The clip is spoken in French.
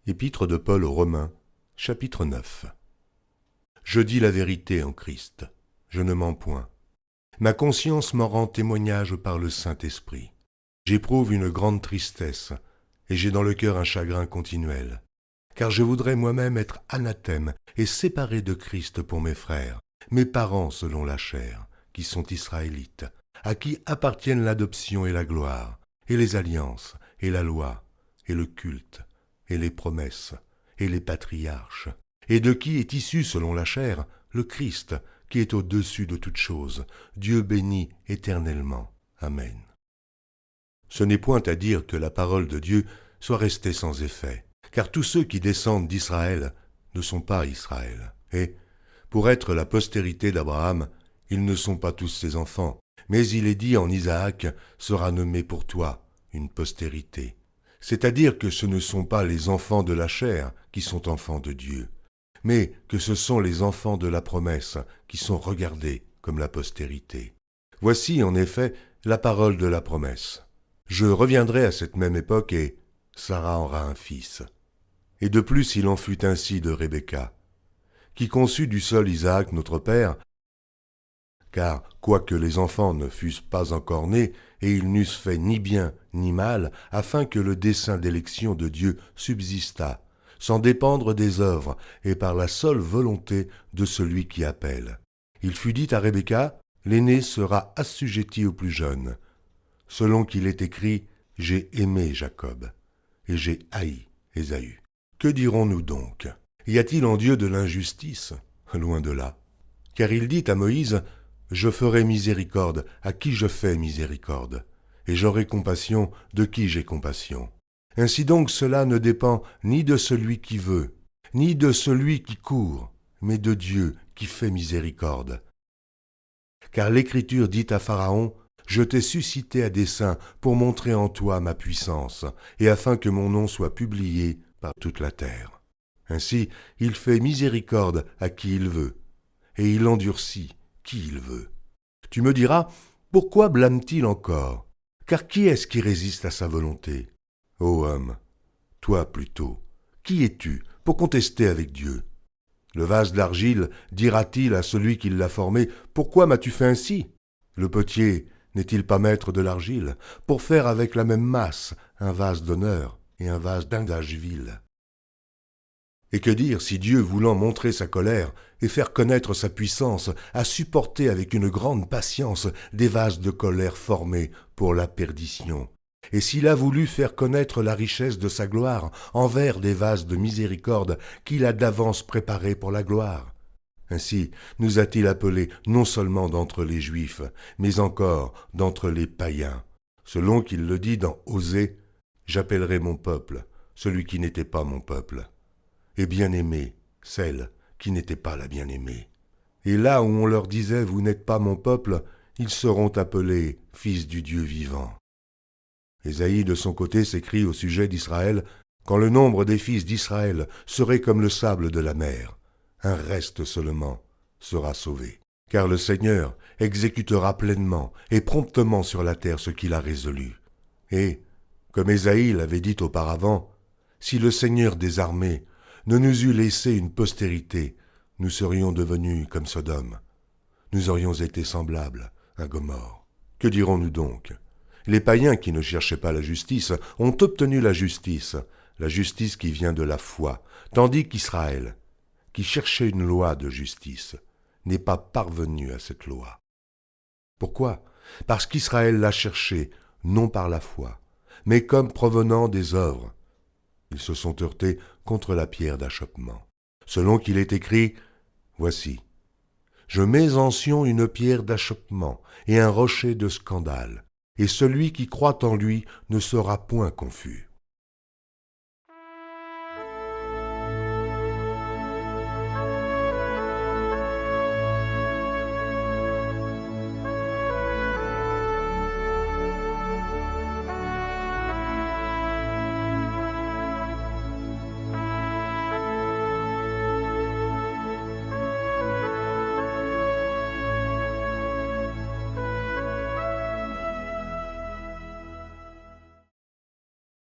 Épître de Paul aux Romains, chapitre 9. Je dis la vérité en Christ, je ne mens point. Ma conscience m'en rend témoignage par le Saint-Esprit. J'éprouve une grande tristesse, et j'ai dans le cœur un chagrin continuel. Car je voudrais moi-même être anathème et séparé de Christ pour mes frères, mes parents selon la chair, qui sont israélites, à qui appartiennent l'adoption et la gloire, et les alliances, et la loi, et le culte, et les promesses, et les patriarches, et de qui est issu selon la chair le Christ, qui est au-dessus de toutes choses, Dieu béni éternellement. Amen. Ce n'est point à dire que la parole de Dieu soit restée sans effet, car tous ceux qui descendent d'Israël ne sont pas Israël. Et, pour être la postérité d'Abraham, ils ne sont pas tous ses enfants, mais il est dit en Isaac sera nommé pour toi une postérité. C'est-à-dire que ce ne sont pas les enfants de la chair qui sont enfants de Dieu, mais que ce sont les enfants de la promesse qui sont regardés comme la postérité. Voici en effet la parole de la promesse. Je reviendrai à cette même époque et Sarah aura un fils. Et de plus il en fut ainsi de Rebecca, qui conçut du sol Isaac notre père, car quoique les enfants ne fussent pas encore nés, et ils n'eussent fait ni bien ni mal, afin que le dessein d'élection de Dieu subsistât, sans dépendre des œuvres, et par la seule volonté de celui qui appelle. Il fut dit à Rebecca, l'aîné sera assujetti au plus jeune, selon qu'il est écrit, j'ai aimé Jacob, et j'ai haï Ésaü. Que dirons-nous donc? Y a-t-il en Dieu de l'injustice? Loin de là. Car il dit à Moïse, je ferai miséricorde à qui je fais miséricorde, et j'aurai compassion de qui j'ai compassion. Ainsi donc cela ne dépend ni de celui qui veut, ni de celui qui court, mais de Dieu qui fait miséricorde. Car l'Écriture dit à Pharaon, je t'ai suscité à dessein pour montrer en toi ma puissance, et afin que mon nom soit publié par toute la terre. Ainsi, il fait miséricorde à qui il veut, et il endurcit qui il veut. Tu me diras, pourquoi blâme-t-il encore? Car qui est-ce qui résiste à sa volonté? Ô homme, toi plutôt, qui es-tu pour contester avec Dieu? Le vase d'argile dira-t-il à celui qui l'a formé, pourquoi m'as-tu fait ainsi? Le potier n'est-il pas maître de l'argile, pour faire avec la même masse un vase d'honneur et un vase d'ingage vil? Et que dire si Dieu, voulant montrer sa colère et faire connaître sa puissance, a supporté avec une grande patience des vases de colère formés pour la perdition, et s'il a voulu faire connaître la richesse de sa gloire envers des vases de miséricorde qu'il a d'avance préparés pour la gloire? Ainsi nous a-t-il appelés non seulement d'entre les Juifs, mais encore d'entre les païens, selon qu'il le dit dans Osée, « J'appellerai mon peuple, celui qui n'était pas mon peuple. » et bien-aimée, celle qui n'était pas la bien-aimée. Et là où on leur disait « Vous n'êtes pas mon peuple », ils seront appelés « fils du Dieu vivant ». Ésaïe de son côté s'écrie au sujet d'Israël « Quand le nombre des fils d'Israël serait comme le sable de la mer, un reste seulement sera sauvé. Car le Seigneur exécutera pleinement et promptement sur la terre ce qu'il a résolu. » Et, comme Ésaïe l'avait dit auparavant, « Si le Seigneur des armées ne nous eût laissé une postérité, nous serions devenus comme Sodome. Nous aurions été semblables à Gomorrhe. Que dirons-nous donc? Les païens qui ne cherchaient pas la justice ont obtenu la justice qui vient de la foi, tandis qu'Israël, qui cherchait une loi de justice, n'est pas parvenu à cette loi. Pourquoi? Parce qu'Israël l'a cherchée, non par la foi, mais comme provenant des œuvres. Ils se sont heurtés contre la pierre d'achoppement. Selon qu'il est écrit, voici, je mets en Sion une pierre d'achoppement et un rocher de scandale, et celui qui croit en lui ne sera point confus.